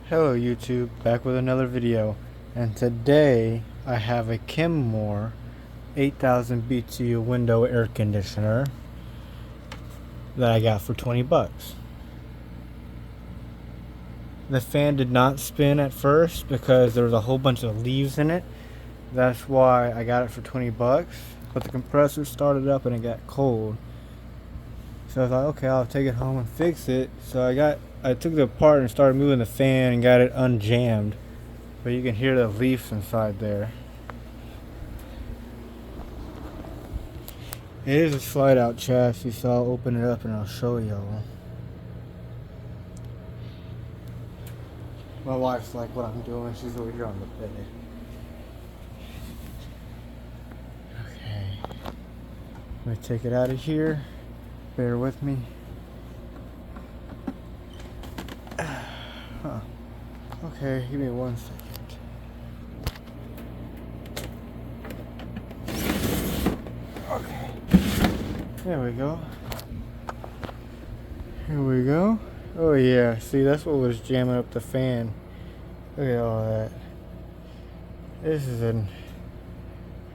Hello YouTube, back with another video, and today I have a Kenmore 8000 BTU window air conditioner that I got for 20 bucks. The fan did not spin at first because there was a whole bunch of leaves in it. That's why I got it for 20 bucks, but the compressor started up and it got cold. So I thought, okay, I'll take it home and fix it. So I took it apart and started moving the fan and got it unjammed. But you can hear the leaves inside there. It is a slide out chassis, so I'll open it up and I'll show y'all. My wife's like what I'm doing, she's over here on the bed. Okay. Let me take it out of here. Bear with me. Huh. Okay, give me 1 second. Okay. There we go. Here we go. Oh yeah, see that's what was jamming up the fan. Look at all that. This is a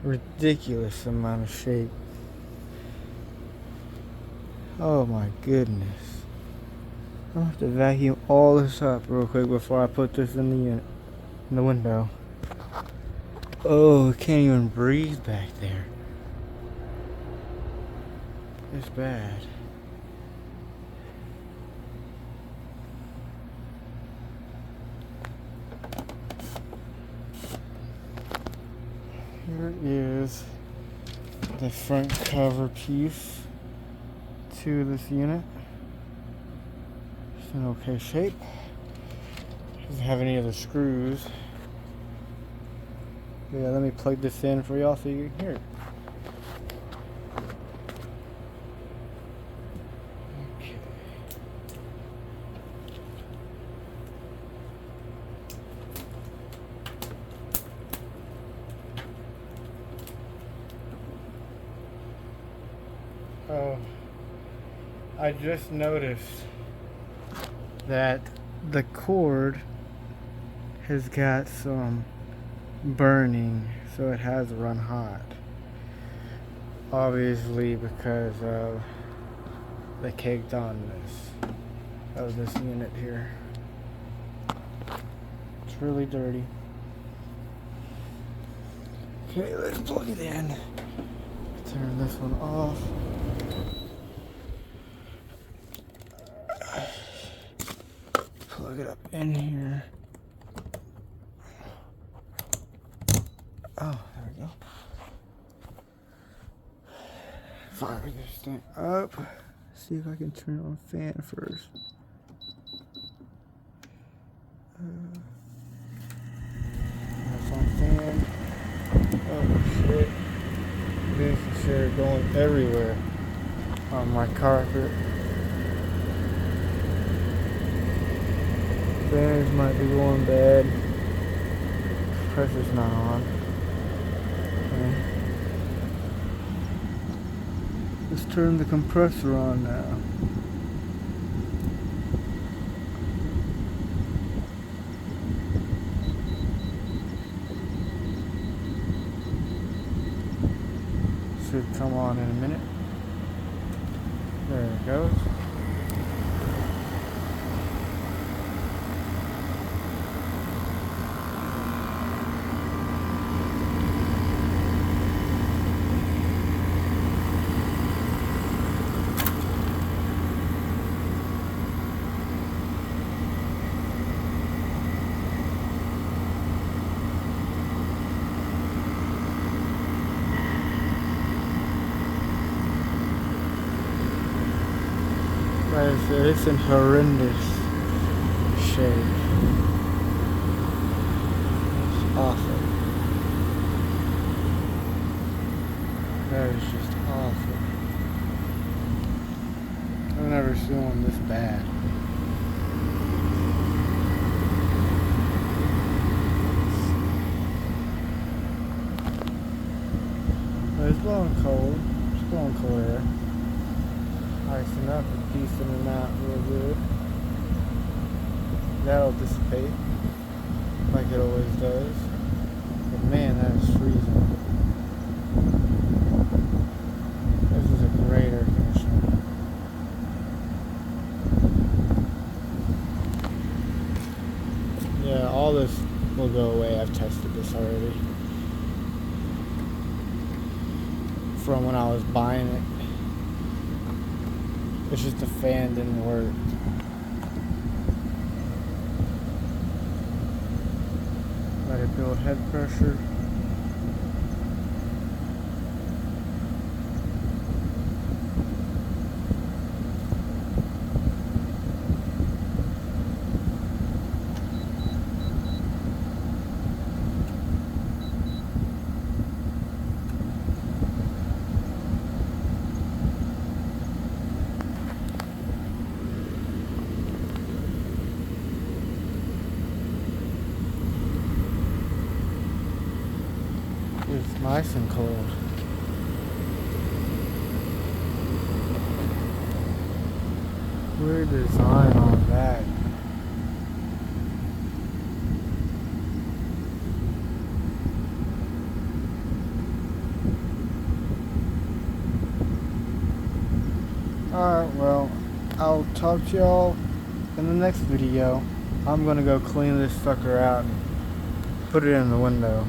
ridiculous amount of shape. Oh my goodness. I'll have to vacuum all this up real quick before I put this in the unit, in the window. Oh, I can't even breathe back there. It's bad. Here is the front cover piece to this unit. It's in okay shape. Doesn't have any other screws. Yeah, let me plug this in for y'all so you can hear it. Okay. Oh, I just noticed that the cord has got some burning, so it has run hot. Obviously because of the caked onness of this unit here. It's really dirty. Okay, let's plug it in. Turn this one off. Plug it up in here. Oh, there we go. Fire this thing up. See if I can turn on fan first. That's on fan. Oh shit. This shit going everywhere on my carpet. Fans might be going bad. Pressure's not on. Okay. Let's turn the compressor on now. Should come on in a minute. There it goes. Like I said, it's in horrendous shape. It's awful. That is just awful. I've never seen one this bad. But it's blowing cold. It's blowing cold air. Icing up a decent amount real good. that'll dissipate like it always does. But man, that is freezing. This is a great air conditioner. Yeah, all this will go away. I've tested this already. From when I was buying it. It's just the fan didn't work. Let it build head pressure. It's nice and cold. Weird design on that. Alright, well, I'll talk to y'all in the next video. I'm gonna go clean this sucker out and put it in the window.